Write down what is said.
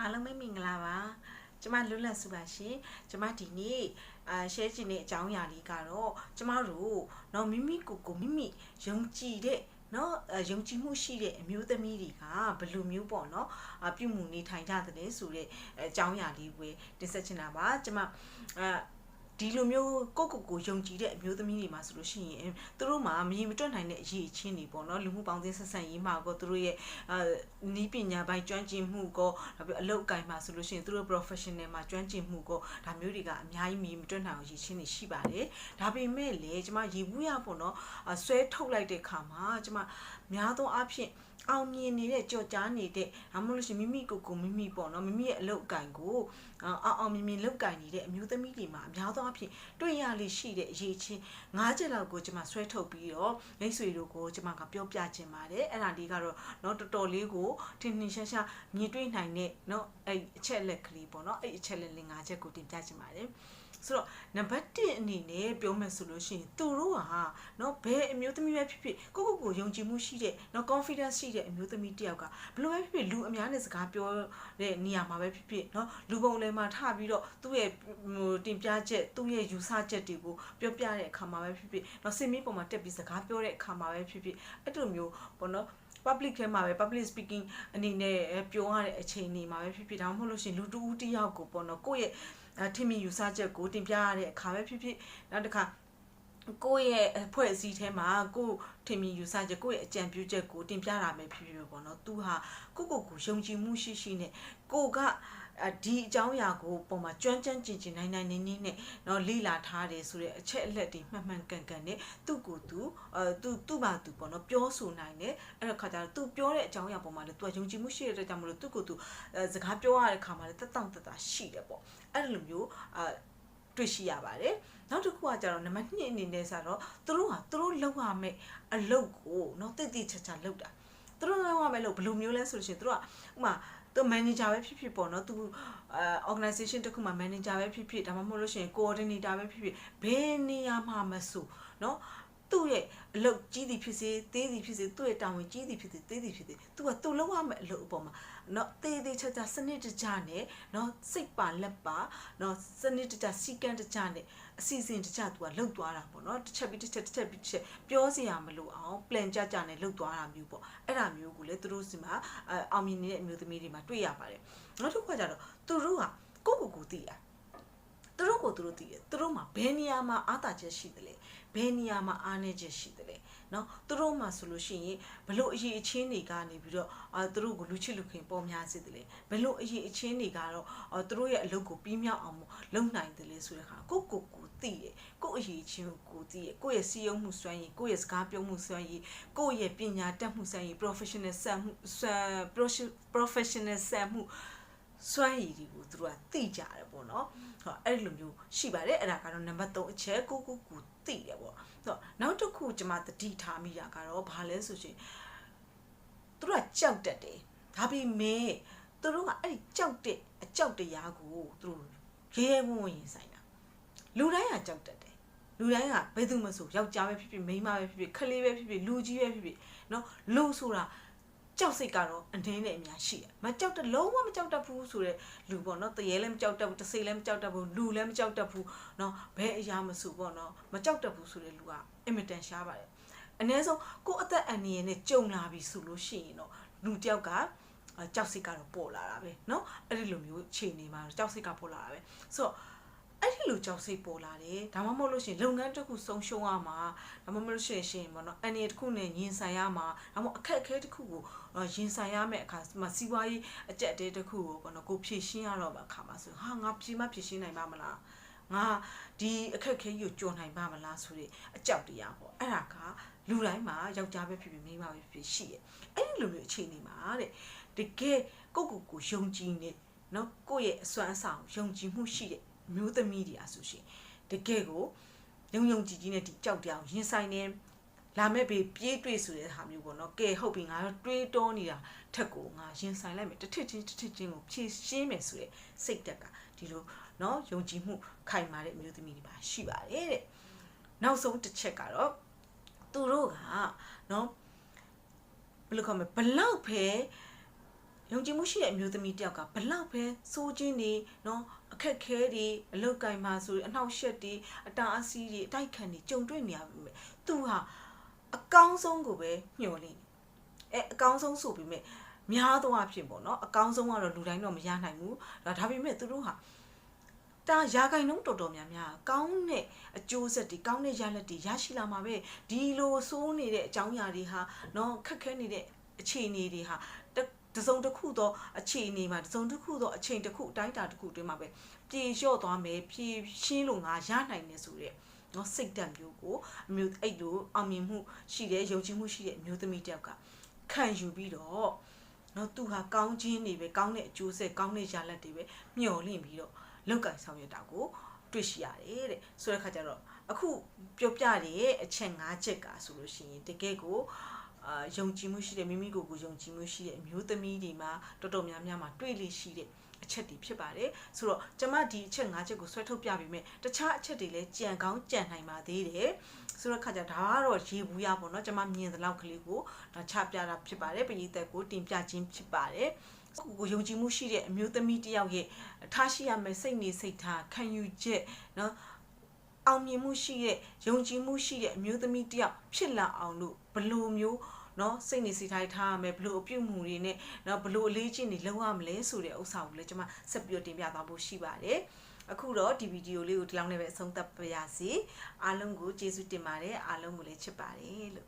အားလုံးပဲမင်္ဂလာပါကျမလွတ်လပ်စုပါရှင်ကျမဒီနေ့share ချင်တဲ့အကြောင်းအရာလေးကတော့ကျမတို့နော်မိမိကိုမိမိယုံကြည်တဲ့နော်ယုံကြည်မှုရှိတဲ့အမျိုးသမီးတွေကဘယ်လိုမျိုးပေါ့နော်ပြုမှုနေထိုင်ကြတယ်ဆိုတဲ့အကြောင်းအရာလေးကိုတင်ဆက်ချင်တာပါကျမဒီလိုမျိုးကိုယုံကြည်တဲ့အမျိုးသမီးတွေမှာဆိုလို့ရှိရင်သူတို့မှာမရင်မတွက်နိုင်တဲ့အရေးအချင်းတွေပေါ့နော်လူမှုပေါင်းသင်းဆက်ဆံရေးမှာကိုသူတို့ရဲ့နီးပညာပိုင်းကျွမ်းကျင်မှုကိုအလုပ်အကိုင်မှာဆိုလို့ရှိရင်သူတို့ professional မှာကျွမ်းကျင်မှုကိုဒါမျိုးတွေကအများကြီးမရင်မတွက်နိုင်အောင်ရည်ချင်းတွေရှိပါတယ်ဒါပေမဲ့လေကျမရေဘူးရပေါ့နော်ဆွဲထုတ်လိုက်တဲ့ခါမှာကျမများသောအားဖြင့်အောင်မြင်နေတဲ့ကြော်ကြားနေတဲ့ဒါမှမဟုတ်လို့ရှိရင်မိမိကိုမိမိပေါ့နော်မိမိရဲ့အလုပ်အကိုင်ကိုအောင်မြင်လုပ်ကိုင်နေတဲ့အမျိုးသမီးတွေမှာအများသောအားဖြင့်တွေ့ရလိရှိတဲ့အရေးချင်း၅ချက်လောက်ကိုကျွန်မဆွဲထုတ်ပြီးတော့မိတ်ဆွေတို့ကိုကျွန်မကပြောပြချင်ပါတယ်အဲ့ဒါလေးကတော့เนาะတော်တော်လေးကိုထင်ထင်ရှားရှားမြင်တွေ့နိုင်တဲ့เนาะအဲ့အချက်လက်ကလေးပေါ့เนาะအဲ့အချက်လက်၅ချက်ကိုတင်ပြချင်ပါတယ်ဆိုတော့နံပါတ်1အနေနဲ့ပြောမယ်ဆိုလို့ရှိရင်သူတို့ဟာเนาะဘယ်အမျိုးသမီးပဲဖြစ်ဖြစ်ကိုယုံကြည်မှုရှိတဲ့เนาะ confidence ရှိတဲ့အမျိုးသမီးတယောက်ကဘလို့ပဲဖြစ်ဖြစ်လူအများနဲ့စကားပြောတဲ့နေရာမှာပဲဖြစ်ဖြစ်เนาะလူပုံလည်းမှာထပြီးတော့သူ့ရဲ့တင်ပြချက်သူ့ရဲ့ယူဆချက်တွေကိုပြောပြတဲ့အခါမှာပဲဖြစ်ဖြစ်เนาะစင်မင်းပေါ်မှာတက်ပြီးစကားပြောတဲ့အခါမှာပဲဖြစ်ဖြစ်အဲ့လိုမျိုးပေါ့เนาะpublic ထဲမှာပဲ public speaking အနေနဲ့ပြောရတဲ့အချိန်နေမှာပဲဖြစ်ဖြစ်ဒါမှမဟုတ်လို့ရှိရင်လူတူဦးတယောက်ကိုပေါ့နော်ကိုယ့်ရဲ့ထင်မြင်ယူဆချက်ကိုတင်ပြရတဲ့အခါပဲဖြစ်ဖြစ်နောက်တစ်ခါကိုယ့်ရဲ့အဖွဲ့အစည်းထဲမှာကိုယ်ထင်မြင်ယူဆချက်ကိုယ့်ရဲ့အကြံပြုချက်ကိုတင်ပြတာပဲဖြစ်ဖြစ်ပေါ့နော်သူဟာကိုယုံကြည်မှုရှိနဲ့ကိုကဒီအကြောင်းအရာကိုပုံမှာကျွမ်းကျင်နိုင်နေနဲ့เนาะလေ့လာထားတယ်ဆိုတဲ့အချက်အလက်တွေမှန်ကန်နဲ့သူ့ကိုသူ့ဘာသူပေါ့เนาะပြောဆိုနိုင်တယ်အဲ့တော့ခါကျတော့သူပြောတဲ့အကြောင်းအရာပုံမှာလေသူကယုံကြည်မှုရှိတဲ့အတွက်ကြောင့်မလို့သူ့ကိုစကားပြောရတဲ့ခါမှာလေတက်တာရှိတယ်ပေါ့အဲ့လိုမျိုးတွေ့ရှိရပါတယ်နောက်တစ်ခုကကျတော့နံပါတ်2အနေနဲ့ဆိုတော့သူတို့လောက်ရမယ်အလုပ်ကိုเนาะတိချာလောက်တာသူတို့လောက်ရမယ်လို့ဘယ်လိုမျိုးလဲဆိုလို့ရှိရင်သူတို့ကဥမာသူ manager ပဲဖြစ်ပေါ့နော်သူorganization တခုမှာ manager ပဲဖြစ်ဒါမှမဟုတ်လို့ရှိရင် coordinator ပဲဖြစ်ဘယ်နေရာမှာမဆိုနော်သူ့ရဲ့အလုပ်ကြီးသည်ဖြစ်စေသေးသည်ဖြစ်စေသူ့ရဲ့တာဝန်ကြီးသည်ဖြစ်စေသေးသည်ဖြစ်စေသူလုပ်ရမယ့်အလုပ်အပေါ်မှာနော်သေးချာစနစ်တကျနဲ့နော်စိတ်ပါလက်ပါနော်စနစ်တကျစီကံတကျနဲ့အစီအစဉ်တကျသူကလှုပ်သွားတာပေါ့နော်တစ်ချက်ပြီးတစ်ချက်ပြောစရာမလိုအောင် plan ကြနဲ့လှုပ်သွားတာမျိုးပေါ့အဲ့ဒါမျိုးကိုလေသူတို့စီမှာအောင်မြင်နေတဲ့အမျိုးသမီးတွေမှာတွေ့ရပါတယ်နောက်တစ်ခုကကြတော့သူတို့ကကိုသိတာသူတို့သိတယ်သူတို့မှာဘယ်နေရာမှာအားသာချက်ရှိတယ်လဲဘယ်နေရာမှာအားနည်းချက်ရှိတယ်လဲเนาะသူတို့မှာဆိုလို့ရှိရင်ဘလို့အရေးအချင်းတွေကနေပြီးတော့သူတို့ကိုလူချစ်လူခင်ပေါ်များစေတယ်လေဘလို့အရေးအချင်းတွေကတော့သူတို့ရဲ့အလုပ်ကိုပြီးမြောက်အောင်လုပ်နိုင်တယ်လေဆိုတဲ့အခါကိုသိတယ်ကိုအရေးချင်းကိုသိတယ်ကိုရဲ့စီးရုံးမှုစွမ်းရည်ကိုရဲ့စကားပြောမှုစွမ်းရည်ကိုရဲ့ပညာတတ်မှုစွမ်းရည် professional စံမှုစွမ်းရည်တွေကိုသူတို့ကသိကြတယ်ပေါ့နော်ဟောအဲ့လိုမျိုးရှိပါတယ်အဲ့ဒါကတော့နံပါတ်3အချက်ကိုသိတယ်ပေါ့ဆိုတော့နောက်တစ်ခုကျွန်မသတိထားမိတာကတော့ဘာလဲဆိုရှင်သူတို့ကကြောက်တတ်တယ်ဒါပေမဲ့သူတို့ကအဲ့ဒီကြောက်တဲ့အကြောက်တရားကိုသူတို့ရဲဝံ့ရင်ဆိုင်တာလူတိုင်းကကြောက်တတ်တယ်လူတိုင်းကဘယ်သူမှမဆိုယောက်ျားပဲဖြစ်ဖြစ်မိန်းမပဲဖြစ်ဖြစ်ခလေးပဲဖြစ်ဖြစ်လူကြီးပဲဖြစ်ဖြစ်နော်လူဆိုတာကြောက်စိတ်ကတော့အတင်းနဲ့အများရှိတယ်မကြောက်တဲ့လုံးဝမကြောက်တတ်ဘူးဆိုတဲ့လူပေါ့နော်တရေလည်းမကြောက်တတ်ဘူးတစိလည်းမကြောက်တတ်ဘူးလူလည်းမကြောက်တတ်ဘူးနော်ဘယ်အရာမဆိုပေါ့နော်မကြောက်တတ်ဘူးဆိုတဲ့လူကအင်မတန်ရှားပါတယ်အနည်းဆုံးကိုယ့်အသက်အန္တရာယ်နဲ့ကြုံလာပြီဆိုလို့ရှိရင်တော့လူတယောက်ကကြောက်စိတ်ကတော့ပေါ်လာတာပဲနော်အဲ့ဒီလိုမျိုးခြေနေမှာကြောက်စိတ်ကပေါ်လာတာပဲဆိုတော့အဲ့ဒီလိုကြောက်စိတ်ပေါ်လာတယ်ဒါမှမဟုတ်လို့ရှိရင်လုပ်ငန်းတစ်ခုဆုံးရှုံးရမှာဒါမှမဟုတ်လို့ရှိရင်ပေါ့နော်အနေတစ်ခုနဲ့ရင်ဆိုင်ရမှာဒါမှမဟုတ်အခက်အခဲတစ်ခုကိုရင်ဆိုင်ရမယ့်အခါမှာစီးပွားရေးအကျက်တဲတစ်ခုကိုပေါ့နော်ကိုဖြည့်ရှင်းရတော့အခါမှာဆိုဟာငါဖြည့်ရှင်းနိုင်ပါမလားငါဒီအခက်အခဲကြီးကိုကြော်နိုင်ပါမလားဆိုတဲ့အကြောက်တရားပေါ့အဲ့ဒါကလူတိုင်းမှာယောက်ျားပဲဖြစ်ဖြစ်မိန်းမပဲဖြစ်ဖြစ်ရှိရဲ့အဲ့ဒီလိုမျိုးအခြေအနေမှာတဲ့တကယ်ကိုယုံကြည်နေနော်ကိုယ့်ရဲ့အစွမ်းအဆောင်ယုံကြည်မှုရှိတဲ့မျိုးသမီးတွေအဆိုရှင်တကယ်ကိုယုံကြည်နဲ့ဒီကြောက်တရားရင်ဆိုင်နေလာမဲ့ဘေးပြေးတွေ့ဆိုတဲ့ဟာမျိုးပေါ့နော်ကဲဟုတ်ပြီငါတော့တွေးတောနေတာထက်ကိုငါရင်ဆိုင်လိုက်မယ်တစ်ထစ်ချင်းကိုဖြည့်ရှင်းမယ်ဆိုတဲ့စိတ်တက်ကဒီလိုနော်ယုံကြည်မှုခိုင်မာတဲ့အမျိုးသမီးတွေပါရှိပါတယ်တဲ့နောက်ဆုံးတစ်ချက်ကတော့သူတို့ကနော်ဘယ်လိုခေါ်မလဲဘလောက်ပဲ ယုံကြည်မှုရှိတဲ့အမျိုးသမီးတယောက်ကဘလောက်ပဲစိုးခြင်းနေနော်အခက်ခဲတွေအလုတ်ကင်မှာဆိုအနှောက်ယှက်တွေအတားအဆီးတွေအတိုက်ခံတွေကြုံတွေ့နေရပြီမဲ့သူဟာအကောင်းဆုံးကိုပဲညှော်နေအကောင်းဆုံးဆိုပြီးမဲ့များသောအားဖြင့်ပေါ့နော်အကောင်းဆုံးကတော့လူတိုင်းတော့မရနိုင်ဘူးဒါပေမဲ့သူတို့ဟာတာရာဂိုင်နှုန်းတော်တော်များများကောင်းတဲ့အကျိုးဆက်တွေကောင်းတဲ့ရလဒ်တွေရရှိလာမှာပဲဒီလိုဆိုးနေတဲ့အကြောင်းအရာတွေဟာနော်ခက်ခဲနေတဲ့အခြေအနေတွေဟာတစုံတစ်ခုသောအခြေအနေမှာတစုံတစ်ခုသောအချိန်တစ်ခုအတိုင်းအတာတစ်ခုအတွင်းမှာပဲပြေလျော့သွားမယ်ဖြည့်ရှင်းလို့ငါရနိုင်တယ်ဆိုတဲ့နော်စိတ်ဓာတ်မျိုးကိုအမျိုးအဲ့လိုအောင်မြင်မှုရှိတဲ့ယုံကြည်မှုရှိတဲ့အမျိုးသမီးတယောက်ကခံယူပြီးတော့နော်သူဟာကောင်းခြင်းတွေပဲကောင်းတဲ့အကျိုးဆက်ကောင်းတဲ့ရလဒ်တွေပဲမျှော်လင့်ပြီးတော့လောက်ကဆောင်ရွက်တာကိုတွေ့ရှိရတယ်တဲ့ဆိုတဲ့ခါကျတော့အခုပြောပြတဲ့အချက်၅ချက်ကဆိုလို့ရှိရင်တကယ်ကိုယုံကြည်မှုရှိတဲ့မိမိကိုယ်ကိုယုံကြည်မှုရှိတဲ့အမျိုးသမီးတွေမှာတော်တော်များများမှာတွေ့လိရှိတဲ့အချက်တွေဖြစ်ပါတယ်ဆိုတော့ကျမဒီအချက်၅ချက်ကိုဆွဲထုတ်ပြပေးမယ်တခြားအချက်တွေလည်းကြံကောင်းကြံနိုင်ပါသေးတယ်ဆိုတော့ခါကျဒါကတော့ရေဘူးရပေါ့နော်ကျမမြင်သလောက်ကလေးကိုဒါချပြတာဖြစ်ပါတယ်ပရိသတ်ကိုတင်ပြခြင်းဖြစ်ပါတယ်ကိုယုံကြည်မှုရှိတဲ့အမျိုးသမီးတယောက်ရဲ့ထားရှိရမယ့်စိတ်နေစိတ်ထားခံယူချက်နော်အောင်မြင်မှုရှိတဲ့ယုံကြည်မှုရှိတဲ့အမျိုးသမီးတယောက်ဖြစ်လာအောင်လို့ဘလိုမျိုးနော်စိတ်နေစိတ်ထားထားရမယ်ဘလို့အပြုတ်မှုတွေနဲ့နော်ဘလို့အလေးကျင့်တွေလုပ်ရမလဲဆိုတဲ့ဥစ္စာကိုလည်းကျွန်မဆက်ပြီးတင်ပြသွားဖို့ရှိပါတယ်အခုတော့ဒီဗီဒီယိုလေးကိုဒီလောက်နဲ့ပဲအဆုံးသတ်ပါရစေအားလုံးကိုကျေးဇူးတင်ပါတယ်အားလုံးကိုလည်းချစ်ပါတယ်လို့